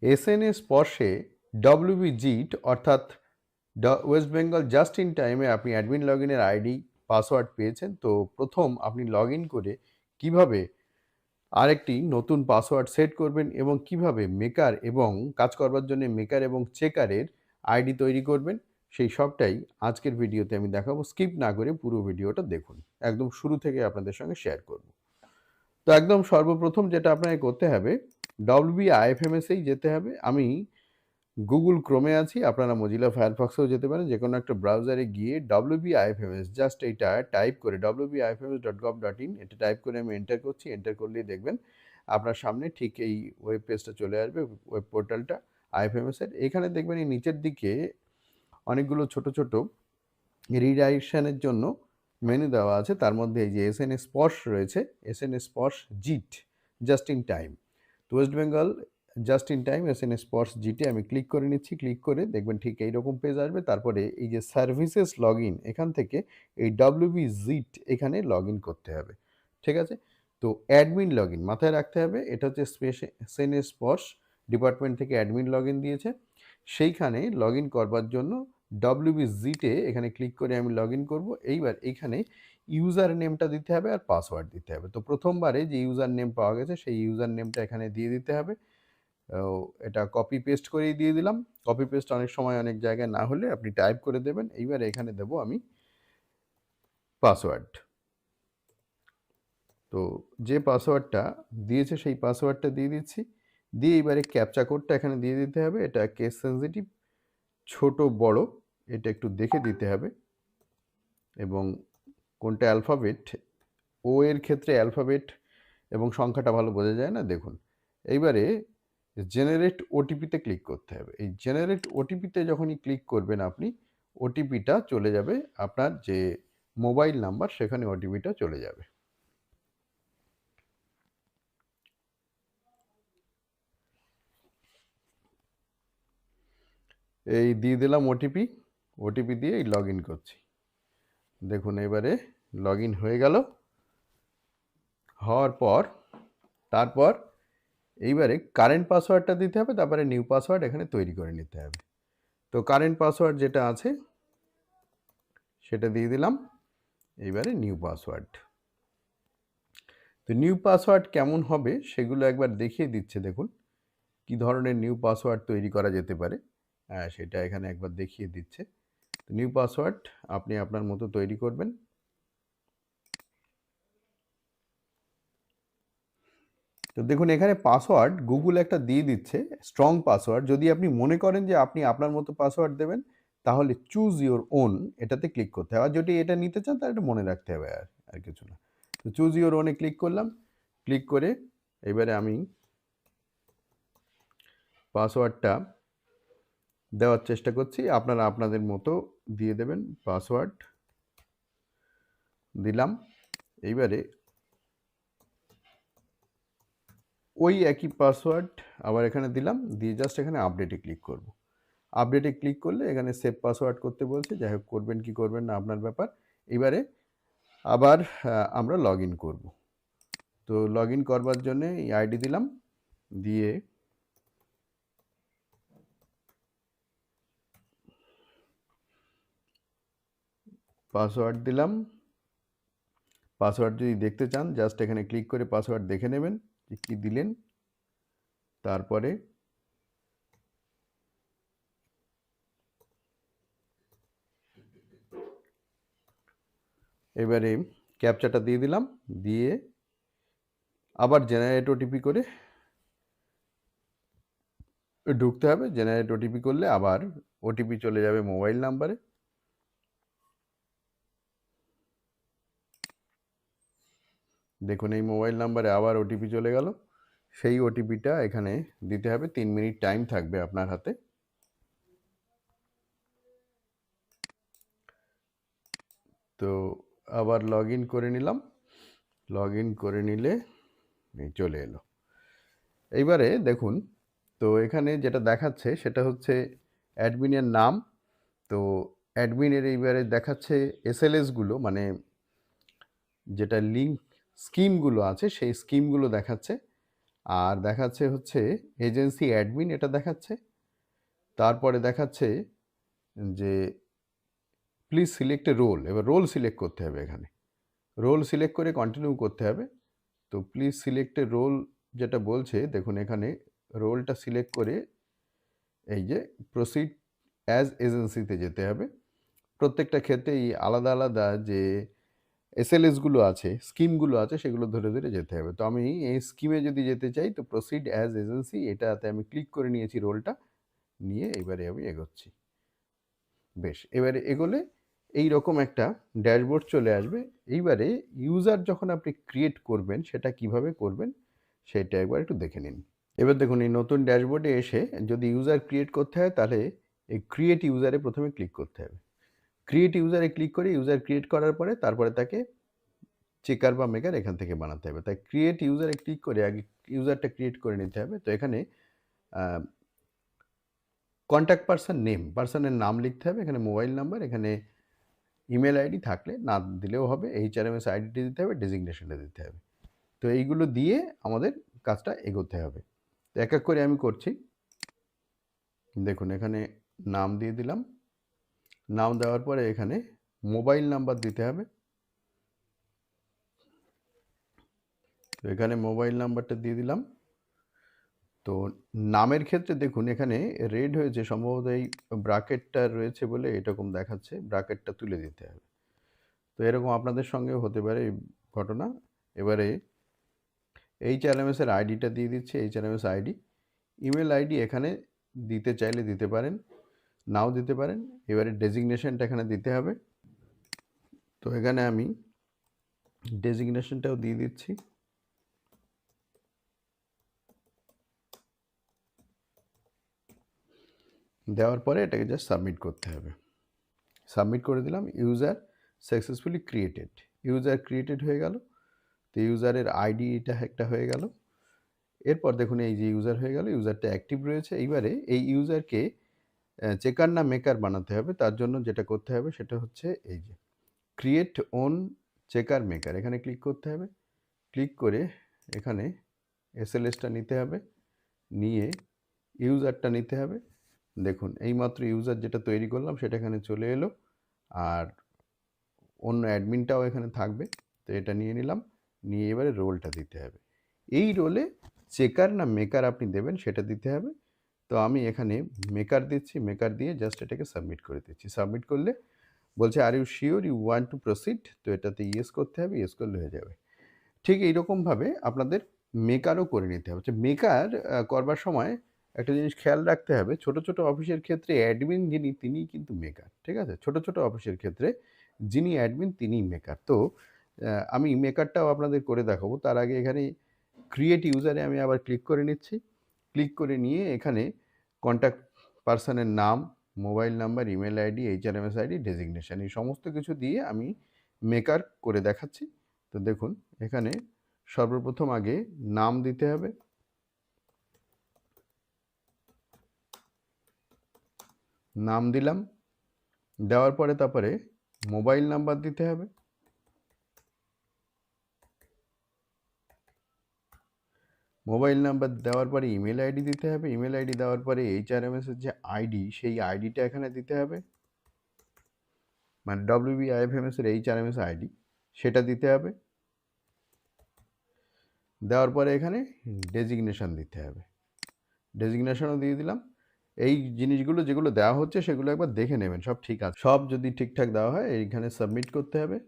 SNS স্পর্শে ডব্লিউবিজিট অর্থাৎ West Bengal just in টাইমে আপনি অ্যাডমিন লগইনের আইডি পাসওয়ার্ড পেয়েছেন। তো প্রথম আপনি লগ ইন করে কিভাবে আরেকটি নতুন পাসওয়ার্ড সেট করবেন এবং কিভাবে মেকার এবং কাজ করবার জন্য মেকার এবং চেকারের আইডি তৈরি করবেন, সেই সবটাই আজকের ভিডিওতে আমি দেখাবো। স্কিপ না করে পুরো ভিডিওটা দেখুন। একদম শুরু থেকে আপনাদের সঙ্গে শেয়ার করব। তো একদম সর্বপ্রথম যেটা আপনাকে করতে হবে, WBIFMS-এই যেতে হবে। আমি গুগল ক্রোমে আছি, আপনারা মজিলা ফায়ারফক্সেও যেতে পারেন। যেকোনো একটা ব্রাউজারে গিয়ে WBIFMS জাস্ট এইটা টাইপ করে wbifms.gov.in এটা টাইপ করে আমি এন্টার করছি। এন্টার করলেই দেখবেন আপনার সামনে ঠিক এই ওয়েব পেজটা চলে আসবে, ওয়েব পোর্টালটা IFMS এর। এখানে দেখবেন এই নিচের দিকে অনেকগুলো ছোট, ছোট রিডাইরেকশনের জন্য মেনু দেওয়া আছে। তার মধ্যে এই যে এসএনএস স্পর্শ রয়েছে, এসএনএস স্পর্শ জিট জাস্ট ইন টাইম। তো West Bengal just in time SNS স্পর্শ জিটে আমি ক্লিক করে নিচ্ছি। ক্লিক করে দেখবেন ঠিক এইরকম পেজ আসবে। তারপরে এই যে সার্ভিসেস লগ ইন, এখান থেকে এই WB জিট এখানে লগ ইন করতে হবে। ঠিক আছে? তো অ্যাডমিন লগ ইন মাথায় রাখতে হবে। এটা হচ্ছে এসএনএস স্পর্শ ডিপার্টমেন্ট থেকে অ্যাডমিন লগ ইন দিয়েছে। সেইখানে লগ ইন করবার জন্য WBজিটে এখানে ক্লিক করে আমি লগ ইন করবো। এইবার এইখানে ইউজার নেমটা দিতে হবে আর পাসওয়ার্ড দিতে হবে। তো প্রথমবারে যে ইউজার নেম পাওয়া গেছে সেই ইউজার নেমটা এখানে দিয়ে দিতে হবে। এটা কপি পেস্ট করেই দিয়ে দিলাম। কপি পেস্ট অনেক সময় অনেক জায়গায় না হলে আপনি টাইপ করে দেবেন। এইবার এখানে দেবো আমি পাসওয়ার্ড। তো যে পাসওয়ার্ডটা দিয়েছে সেই পাসওয়ার্ডটা দিয়ে দিচ্ছি। দিয়ে এবারে ক্যাপচা কোডটা এখানে দিয়ে দিতে হবে। এটা কেস সেনসিটিভ, ছোট বড় এটা একটু দেখে দিতে হবে এবং কোনটা অ্যালফাবেট, ও এর ক্ষেত্রে অ্যালফাবেট এবং সংখ্যাটা ভালো বোঝা যায় না, দেখুন। এইবারে জেনারেট ওটিপিতে ক্লিক করতে হবে। এই জেনারেট ওটিপিতে যখনই ক্লিক করবেন আপনি, ওটিপিটা চলে যাবে আপনার যে মোবাইল নাম্বার, সেখানে ওটিপিটা চলে যাবে। এই দিয়ে দিলাম ওটিপি। ওটিপি দিয়ে এই লগ ইন করছি। দেখুন এবারে লগ ইন হয়ে গেল। হওয়ার পর তারপর এইবারে কারেন্ট পাসওয়ার্ডটা দিতে হবে, তারপরে নিউ পাসওয়ার্ড এখানে তৈরি করে নিতে হবে। তো কারেন্ট পাসওয়ার্ড যেটা আছে সেটা দিয়ে দিলাম। এইবারে নিউ পাসওয়ার্ড। তো নিউ পাসওয়ার্ড কেমন হবে সেগুলো একবার দেখিয়ে দিচ্ছে, দেখুন কি ধরনের নিউ পাসওয়ার্ড তৈরি করা যেতে পারে। সেটা এখানে একবার দেখিয়ে দিচ্ছে। তো নিউ পাসওয়ার্ড আপনি আপনার মতো তৈরি করবেন। তো দেখুন এখানে পাসওয়ার্ড গুগল একটা দিয়ে দিচ্ছে, স্ট্রং পাসওয়ার্ড। যদি আপনি মনে করেন যে আপনি আপনার মতো পাসওয়ার্ড দেবেন, তাহলে চুজ ইওর ওন এটাতে ক্লিক করতে হবে। আর যদি এটা নিতে চান তাহলে এটা মনে রাখতে হবে, আর কিছু না। তো চুজ ইওর ওনে ক্লিক করলাম। ক্লিক করে এবারে আমি পাসওয়ার্ডটা দেওয়ার চেষ্টা করছি। আপনারা আপনাদের মতো দিয়ে দেবেন। পাসওয়ার্ড দিলাম। এইবারে ওই একই পাসওয়ার্ড আবার এখানে দিলাম। দিয়ে জাস্ট এখানে আপডেটে ক্লিক করব। আপডেটে ক্লিক করলে এখানে সেভ পাসওয়ার্ড করতে বলছে। যাই হোক, করবেন কি করবেন না আপনার ব্যাপার। এবারে আবার আমরা লগ ইন করবো। তো লগ ইন করবার জন্যে এই আইডি দিলাম। দিয়ে পাসওয়ার্ড দিলাম। পাসওয়ার্ড যদি দেখতে চান জাস্ট এখানে ক্লিক করে পাসওয়ার্ড দেখে নেবেন যে কী দিলেন। তারপরে এবারে ক্যাপচাটা দিয়ে দিলাম। দিয়ে আবার জেনারেট ওটিপি করে ঢুকতে হবে। জেনারেট ওটিপি করলে আবার ওটিপি চলে যাবে মোবাইল নাম্বারে। দেখুন এই মোবাইল নাম্বারে আবার ওটিপি চলে গেল। সেই ওটিপিটা এখানে দিতে হবে। 3 মিনিট টাইম থাকবে আপনার হাতে। তো আবার লগ ইন করে নিলাম। লগ ইন করে নিলে চলে এলো। এইবারে দেখুন, তো এখানে যেটা দেখাচ্ছে সেটা হচ্ছে অ্যাডমিনের নাম। তো অ্যাডমিনের এইবারে দেখাচ্ছে এসএলএসগুলো, মানে যেটা লিঙ্ক স্কিমগুলো আছে সেই স্কিমগুলো দেখাচ্ছে। আর দেখাচ্ছে হচ্ছে এজেন্সি অ্যাডমিন, এটা দেখাচ্ছে। তারপরে দেখাচ্ছে যে প্লিজ সিলেক্ট এ রোল, এবার রোল সিলেক্ট করতে হবে এখানে। রোল সিলেক্ট করে কন্টিনিউ করতে হবে। তো প্লিজ সিলেক্ট এ রোল যেটা বলছে, দেখুন এখানে রোলটা সিলেক্ট করে এই যে প্রসিড অ্যাজ এজেন্সিতে যেতে হবে। প্রত্যেকটা ক্ষেত্রেই আলাদা আলাদা যে এসএলএসগুলো আছে, স্কিমগুলো আছে, সেগুলো ধরে ধরে যেতে হবে। তো আমি এই স্কিমে যদি যেতে চাই তো প্রসিড অ্যাজ এজেন্সি এটাতে আমি ক্লিক করে নিয়েছি রোলটা, নিয়ে এবারে আমি এগোচ্ছি। বেশ, এবারে এগোলে এইরকম একটা ড্যাশবোর্ড চলে আসবে। এইবারে ইউজার যখন আপনি ক্রিয়েট করবেন সেটা কিভাবে করবেন সেটা একবার একটু দেখে নিন। এবার দেখুন এই নতুন ড্যাশবোর্ডে এসে যদি ইউজার ক্রিয়েট করতে হয় তাহলে এই ক্রিয়েট ইউজারে প্রথমে ক্লিক করতে হবে। ক্রিয়েট ইউজারে ক্লিক করে ইউজার ক্রিয়েট করার পরে তারপরে তাকে চেকার বা মেকার এখান থেকে বানাতে হবে। তাই ক্রিয়েট ইউজারে ক্লিক করে আগে ইউজারটা ক্রিয়েট করে নিতে হবে। তো এখানে কন্ট্যাক্ট পারসন নেম, পারসনের নাম লিখতে হবে, এখানে মোবাইল নাম্বার, এখানে ইমেল আইডি থাকলে না দিলেও হবে, এইচআরএমএস আইডিটি দিতে হবে, ডেজিগনেশনটা দিতে হবে। তো এইগুলো দিয়ে আমাদের কাজটা এগোতে হবে। তো এক এক করে আমি করছি। দেখুন এখানে নাম দিয়ে দিলাম। নাম দেওয়ার পরে এখানে মোবাইল নাম্বার দিতে হবে। তো এখানে মোবাইল নাম্বারটা দিয়ে দিলাম। তো নামের ক্ষেত্রে দেখুন এখানে রেড হয়েছে, সম্ভবত এই ব্র্যাকেটটা রয়েছে বলে এরকম দেখাচ্ছে, ব্র্যাকেটটা তুলে দিতে হবে। তো এরকম আপনাদের সঙ্গেও হতে পারে এই ঘটনা। এবারে এইচআরএমএস এর আইডিটা দিয়ে দিচ্ছি, এইচআরএমএস আইডি। ইমেল আইডি এখানে দিতে চাইলে দিতে পারেন, নাও দিতে পারেন। এবারে ডেজিগনেশনটা এখানে দিতে হবে। তো এখানে আমি ডেজিগনেশনটাও দিয়ে দিচ্ছি। দেওয়ার পরে এটাকে জাস্ট সাবমিট করতে হবে। সাবমিট করে দিলাম। User successfully created, user created হয়ে গেল। তো ইউজারের আইডি এটা একটা হয়ে গেল। এরপর দেখুন এই যে ইউজার হয়ে গেল, ইউজারটা অ্যাক্টিভ রয়েছে। এইবারে এই ইউজারকে চেকার না মেকার বানাতে হবে। তার জন্য যেটা করতে হবে সেটা হচ্ছে এই যে ক্রিয়েট ওন চেকার মেকার, এখানে ক্লিক করতে হবে। ক্লিক করে এখানে এসএলএসটা নিতে হবে, নিয়ে ইউজারটা নিতে হবে। দেখুন এইমাত্র ইউজার যেটা তৈরি করলাম সেটা এখানে চলে এলো, আর অন্য অ্যাডমিনটাও এখানে থাকবে। তো এটা নিয়ে নিলাম, নিয়ে এবারে রোলটা দিতে হবে। এই রোলে চেকার না মেকার আপনি দেবেন সেটা দিতে হবে। তো আমি এখানে মেকার দিচ্ছি, মেকার দিয়ে জাস্ট এটাকে সাবমিট করে দিচ্ছি। সাবমিট করলে বলছে are you sure you want to proceed, তো এটাতে ইয়েস করতে হবে, ইয়েস করলে হয়ে যাবে। ঠিক এইরকমভাবে আপনাদের মেকারও করে নিতে হবে। মেকার করবার সময় একটা জিনিস খেয়াল রাখতে হবে, ছোট ছোট অফিসের ক্ষেত্রে অ্যাডমিন যিনি তিনিই কিন্তু মেকার, ঠিক আছে? ছোট ছোট অফিসের ক্ষেত্রে যিনি অ্যাডমিন তিনিই মেকার। তো আমি মেকারটাও আপনাদের করে দেখাবো। তার আগে এখানে ক্রিয়েট ইউজারে আমি আবার ক্লিক করে নিচ্ছি। ক্লিক করে নিয়ে এখানে কন্ট্যাক্ট পারসনের নাম, mobile number, email ID, HRMS ID, designation, এই সমস্ত কিছু দিয়ে আমি মেকার করে দেখাচ্ছি। তো দেখুন এখানে সর্বপ্রথম আগে নাম দিতে হবে। নাম দিলাম। দেওয়ার পরে তারপরে মোবাইল নাম্বার দিতে হবে। মোবাইল নাম্বার দেওয়ার পরে ইমেল আইডি দিতে হবে। ইমেল আইডি দেওয়ার পরে এইচআরএমএস এর যে আইডি সেই আইডিটা এখানে দিতে হবে, মানে WBIFMS এর এইচআরএমএস আইডি সেটা দিতে হবে। দেওয়ার পরে এখানে ডেজিগনেশন দিতে হবে, ডেজিগনেশনও দিয়ে দিলাম। এই জিনিসগুলো যেগুলো দেওয়া হচ্ছে সেগুলো একবার দেখে নেবেন সব ঠিক আছে। সব যদি ঠিকঠাক দেওয়া হয় এইখানে সাবমিট করতে হবে।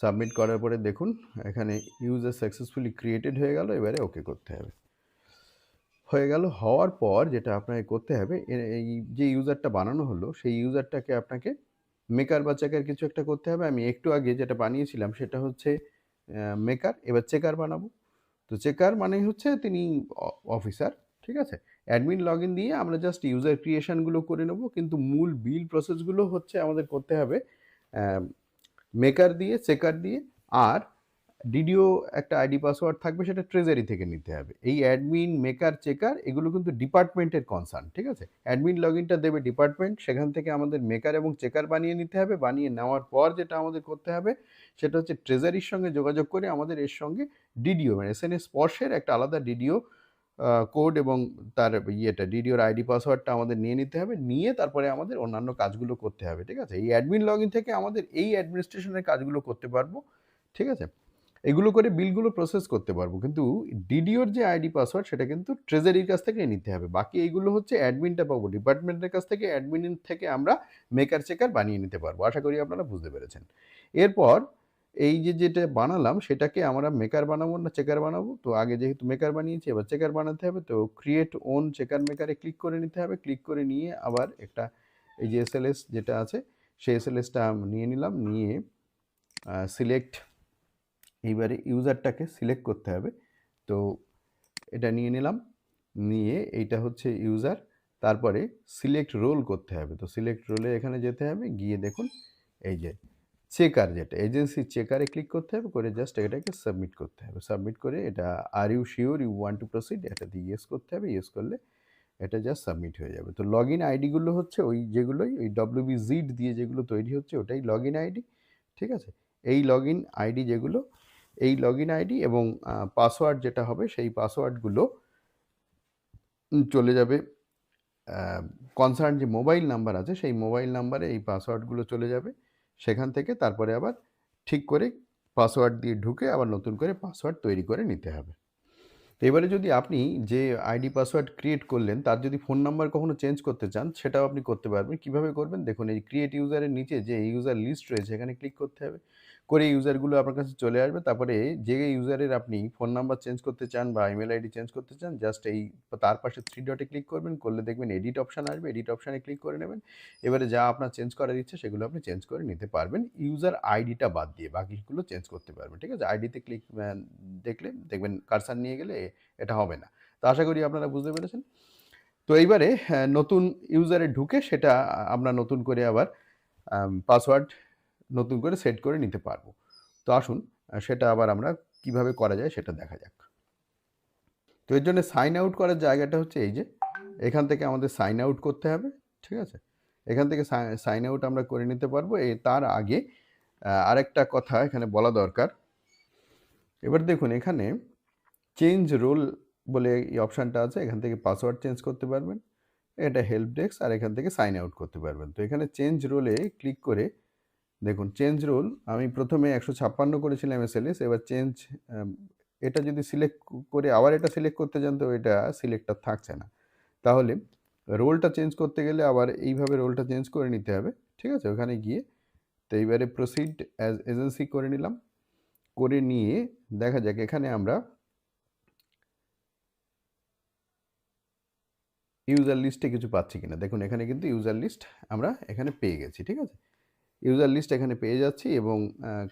সাবমিট করার পরে দেখুন এখানে ইউজার সাকসেসফুলি ক্রিয়েটেড হয়ে গেল। এবারে ওকে করতে হবে। হয়ে গেল, হওয়ার পর যেটা আপনাকে করতে হবে, এই যে ইউজারটা বানানো হলো সেই ইউজারটাকে আপনাকে মেকার বা চেকার কিছু একটা করতে হবে। আমি একটু আগে যেটা বানিয়েছিলাম সেটা হচ্ছে মেকার, এবার চেকার বানাবো। তো চেকার মানে হচ্ছে তিনি অফিসার, ঠিক আছে? অ্যাডমিন লগ ইন দিয়ে আমরা জাস্ট ইউজার ক্রিয়েশনগুলো করে নেব, কিন্তু মূল বিল প্রসেসগুলো হচ্ছে আমাদের করতে হবে মেকার দিয়ে, চেকার দিয়ে। আর ডিডিও একটা আইডি পাসওয়ার্ড থাকবে, সেটা ট্রেজারি থেকে নিতে হবে। এই অ্যাডমিন, মেকার, চেকার এগুলো কিন্তু ডিপার্টমেন্টের কনসার্ন, ঠিক আছে? অ্যাডমিন লগ ইনটা দেবে ডিপার্টমেন্ট, সেখান থেকে আমাদের মেকার এবং চেকার বানিয়ে নিতে হবে। বানিয়ে নেওয়ার পর যেটা আমাদের করতে হবে সেটা হচ্ছে ট্রেজারির সঙ্গে যোগাযোগ করে আমাদের এর সঙ্গে ডিডিও মানে এসএনএস স্পর্শের একটা আলাদা ডিডিও কোড এবং তার ইয়েটা ডিডিওর আইডি পাসওয়ার্ডটা আমাদের নিয়ে নিতে হবে। নিয়ে তারপরে আমাদের অন্যান্য কাজগুলো করতে হবে। ঠিক আছে? এই অ্যাডমিন লগইন থেকে আমাদের এই অ্যাডমিনিস্ট্রেশনের কাজগুলো করতে পারবো। ঠিক আছে? এগুলো করে বিলগুলো প্রসেস করতে পারবো। কিন্তু ডিডিওর যে আইডি পাসওয়ার্ড সেটা কিন্তু ট্রেজারির কাছ থেকে নিতে হবে। বাকি এইগুলো হচ্ছে অ্যাডমিনটা পাবো ডিপার্টমেন্টের কাছ থেকে, অ্যাডমিন থেকে আমরা মেকার চেকার বানিয়ে নিতে পারবো। আশা করি আপনারা বুঝতে পেরেছেন। এরপর এই যে যেটা বানালাম সেটাকে আমরা মেকার বানাবো না চেকার বানাবো? তো আগে যেহেতু মেকার বানিয়েছি এবার চেকার বানাতে হবে। তো ক্রিয়েট ওন চেকার মেকারে ক্লিক করে নিতে হবে। ক্লিক করে নিয়ে আবার একটা এই যে এসএলএস যেটা আছে সেই এসএলএসটা নিয়ে নিলাম। নিয়ে সিলেক্ট এইবারে ইউজারটাকে সিলেক্ট করতে হবে। তো এটা নিয়ে নিলাম। নিয়ে এইটা হচ্ছে ইউজার। তারপরে সিলেক্ট রোল করতে হবে। তো সিলেক্ট রোলে এখানে যেতে হবে। গিয়ে দেখুন এই যে চেকার যেটা এজেন্সি চেকারে ক্লিক করতে হবে। করে জাস্ট এটাকে সাবমিট করতে হবে। সাবমিট করে এটা are you sure you want to proceed এটা দিয়ে ইয়েস করতে হবে। ইয়েস করলে এটা জাস্ট সাবমিট হয়ে যাবে। তো লগ ইন আইডিগুলো হচ্ছে ওই যেগুলোই ওই WBZID দিয়ে যেগুলো তৈরি হচ্ছে ওটাই লগ ইন আইডি। ঠিক আছে? এই লগ ইন আইডি যেগুলো এই লগ ইন আইডি এবং পাসওয়ার্ড যেটা হবে সেই পাসওয়ার্ডগুলো চলে যাবে কনসার্ন যে মোবাইল নাম্বার আছে সেই মোবাইল নাম্বারে এই পাসওয়ার্ডগুলো চলে যাবে। সেখান থেকে তারপরে আবার ঠিক করে পাসওয়ার্ড দিয়ে ঢুকে আবার নতুন করে পাসওয়ার্ড তৈরি করে নিতে হবে। তো এবারে যদি আপনি যে আইডি পাসওয়ার্ড ক্রিয়েট করলেন তার যদি ফোন নাম্বার কখনো চেঞ্জ করতে চান সেটাও আপনি করতে পারবেন। কিভাবে করবেন? দেখুন এই ক্রিয়েট ইউজারের নিচে যে ইউজার লিস্ট রয়েছে এখানে ক্লিক করতে হবে। করে ইউজারগুলো আপনার কাছে চলে আসবে। তারপরে যে ইউজারের আপনি ফোন নাম্বার চেঞ্জ করতে চান বা ইমেল আইডি চেঞ্জ করতে চান জাস্ট এই তার পাশে 3 ডটে ক্লিক করবেন। করলে দেখবেন এডিট অপশন আসবে। এডিট অপশনে ক্লিক করে নেবেন। এবারে যা আপনার চেঞ্জ করার ইচ্ছে সেগুলো আপনি চেঞ্জ করে নিতে পারবেন। ইউজার আইডিটা বাদ দিয়ে বাকিগুলো চেঞ্জ করতে পারবেন। ঠিক আছে? আইডিতে ক্লিক দেখলে দেখবেন কার্সার নিয়ে গেলে এটা হবে না। তো আশা করি আপনারা বুঝতে পেরেছেন। তো এইবারে নতুন ইউজারে ঢুকে সেটা আমরা নতুন করে আবার পাসওয়ার্ড নতুন করে সেট করে নিতে পারবো। তো আসুন সেটা আবার আমরা কিভাবে করা যায় সেটা দেখা যাক। তো এর জন্য সাইন আউট করার জায়গাটা হচ্ছে এই যে এখান থেকে আমাদের সাইন আউট করতে হবে। ঠিক আছে? এখান থেকে সাইন আউট আমরা করে নিতে পারবো। তার আগে আরেকটা কথা এখানে বলা দরকার। এবার দেখুন এখানে চেঞ্জ রোল বলে এই অপশানটা আছে। এখান থেকে পাসওয়ার্ড চেঞ্জ করতে পারবেন। এটা হেল্প ডেস্ক আর এখান থেকে সাইন আউট করতে পারবেন। তো এখানে চেঞ্জ রোলে ক্লিক করে দেখুন চেঞ্জ রোল আমি প্রথমে 156 করেছিলাম এসএলএস। এবার চেঞ্জ এটা যদি সিলেক্ট করে আবার এটা সিলেক্ট করতে যান তো এটা সিলেক্ট আর থাকছে না। তাহলে রোলটা চেঞ্জ করতে গেলে আবার এইভাবে রোলটা চেঞ্জ করে নিতে হবে। ঠিক আছে? ওখানে গিয়ে তো এইবারে প্রসিড অ্যাজ এজেন্সি করে নিলাম। করে নিয়ে দেখা যাক এখানে আমরা ইউজার লিস্টে কিছু পাচ্ছি কিনা। দেখুন এখানে কিন্তু ইউজার লিস্ট আমরা এখানে পেয়ে গেছি। ঠিক আছে? ইউজার লিস্ট এখানে পেয়ে যাচ্ছি এবং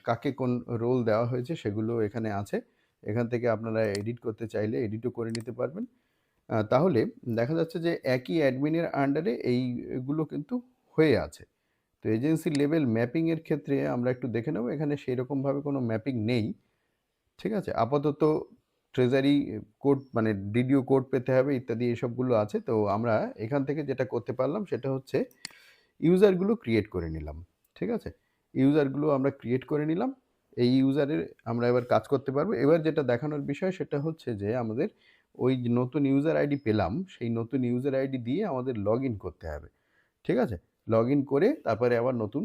কাকে কোন রোল দেওয়া হয়েছে সেগুলো এখানে আছে। এখান থেকে আপনারা এডিট করতে চাইলে এডিটও করে নিতে পারবেন। তাহলে দেখা যাচ্ছে যে একই অ্যাডমিনের আন্ডারে এইগুলো কিন্তু হয়ে আছে। তো এজেন্সি লেভেল ম্যাপিং এর ক্ষেত্রে আমরা একটু দেখে নেব। এখানে সেইরকমভাবে কোনো ম্যাপিং নেই। ঠিক আছে? আপাতত ট্রেজারি কোড মানে ডিডিও কোড পেতে হবে ইত্যাদি এসবগুলো আছে। তো আমরা এখান থেকে যেটা করতে পারলাম সেটা হচ্ছে ইউজারগুলো ক্রিয়েট করে নিলাম। ঠিক আছে? ইউজারগুলো আমরা ক্রিয়েট করে নিলাম। এই ইউজারের আমরা এবার কাজ করতে পারবো। এবার যেটা দেখানোর বিষয় সেটা হচ্ছে যে আমাদের ওই যে নতুন ইউজার আইডি পেলাম, সেই নতুন ইউজার আইডি দিয়ে আমাদের লগইন করতে হবে। ঠিক আছে? লগইন করে তারপরে আবার নতুন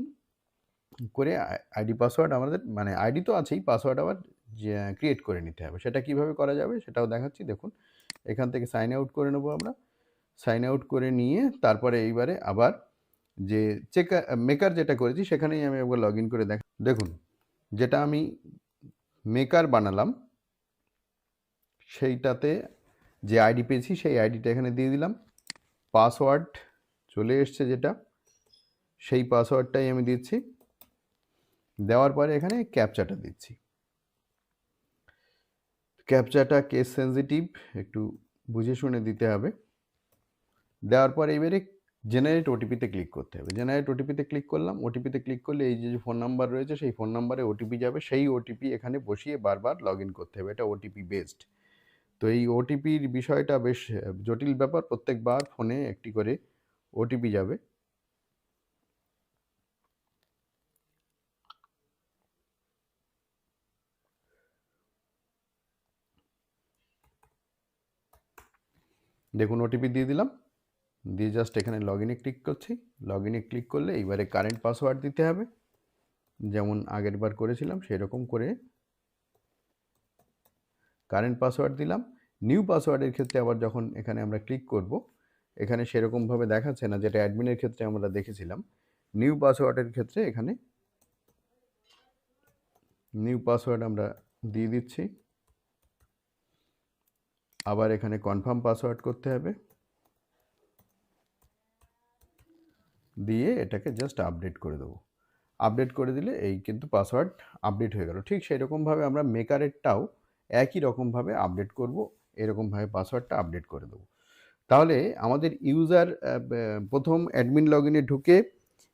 করে আইডি পাসওয়ার্ড আমাদের মানে আইডি তো আছেই, পাসওয়ার্ড আবার ক্রিয়েট করে নিতে হবে। সেটা কিভাবে করা যাবে সেটাও দেখাচ্ছি দেখুন। এখান থেকে সাইন আউট করে নেব আমরা। সাইন আউট করে নিয়ে তারপরে এইবারে আবার যে মেকার যেটা করেছি সেখানেই আমি একবার লগইন করে দেখুন যেটা আমি মেকার বানালাম সেইটাতে যে আইডি পেয়েছি সেই আইডিটা এখানে দিয়ে দিলাম। পাসওয়ার্ড চলে এসছে যেটা সেই পাসওয়ার্ডটাই আমি দিচ্ছি। দেওয়ার পরে এখানে ক্যাপচাটা দিচ্ছি। ক্যাপচাটা কেস সেনসিটিভ একটু বুঝে শুনে দিতে হবে। দেওয়ার পরে এবারে জেনারেট ওটিপিতে ক্লিক করতে হবে। জেনারেট ওটিপিতে ক্লিক করলাম। ওটিপিতে ক্লিক করলে এই যে ফোন নাম্বার রয়েছে সেই ফোন নাম্বারে ওটিপি যাবে। সেই ওটিপি এখানে বসিয়ে বারবার লগইন করতে হবে। এটা ওটিপি বেসড। তো এই ওটিপির বিষয়টা বেশ জটিল ব্যাপার। প্রত্যেকবার ফোনে একটি করে ওটিপি যাবে। দেখুন ওটিপি দিয়ে দিলাম, দিয়ে জাস্ট এখানে লগ ইনে ক্লিক করছি। লগ ইনে ক্লিক করলে এইবারে কারেন্ট পাসওয়ার্ড দিতে হবে, যেমন আগের বার করেছিলাম সেরকম করে কারেন্ট পাসওয়ার্ড দিলাম। নিউ পাসওয়ার্ডের ক্ষেত্রে আবার যখন এখানে আমরা ক্লিক করব, এখানে সেরকমভাবে দেখাচ্ছে না, যেটা অ্যাডমিনের ক্ষেত্রে আমরা দেখেছিলাম। নিউ পাসওয়ার্ডের ক্ষেত্রে এখানে নিউ পাসওয়ার্ড আমরা দিয়ে দিচ্ছি। আবার এখানে কনফার্ম পাসওয়ার্ড করতে হবে, দিয়ে এটাকে জাস্ট আপডেট করে দেবো। আপডেট করে দিলে এই কিন্তু পাসওয়ার্ড আপডেট হয়ে গেল। ঠিক সেরকমভাবে আমরা মেকারেরটাও একই রকমভাবে আপডেট করব, এরকমভাবে পাসওয়ার্ডটা আপডেট করে দেবো। তাহলে আমাদের ইউজার প্রথম অ্যাডমিন লগইনে ঢুকে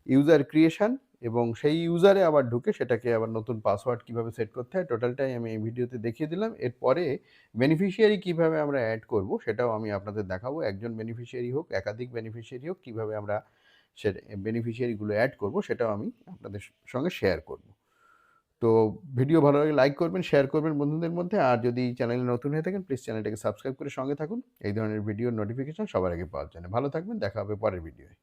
ইউজার ক্রিয়েশন এবং সেই ইউজারে আবার ঢুকে সেটাকে আবার নতুন পাসওয়ার্ড কীভাবে সেট করতে হয় টোটালটাই আমি এই ভিডিওতে দেখিয়ে দিলাম। এরপরে বেনিফিশিয়ারি কীভাবে আমরা অ্যাড করব সেটাও আমি আপনাদের দেখাবো। একজন বেনিফিশিয়ারি হোক, একাধিক বেনিফিশিয়ারি হোক, কীভাবে আমরা সে বেনিফিশিয়ারিগুলো অ্যাড করব সেটাও আমি আপনাদের সঙ্গে শেয়ার করব। তো ভিডিও ভালো লাগলে লাইক করবেন, শেয়ার করবেন বন্ধুদের মধ্যে। আর যদি চ্যানেলে নতুন হয়ে থাকেন প্লিজ চ্যানেলটাকে সাবস্ক্রাইব করে সঙ্গে থাকুন এই ধরনের ভিডিওর নোটিফিকেশন সবার আগে পাওয়ার জন্য। ভালো থাকবেন, দেখা হবে পরের ভিডিওয়।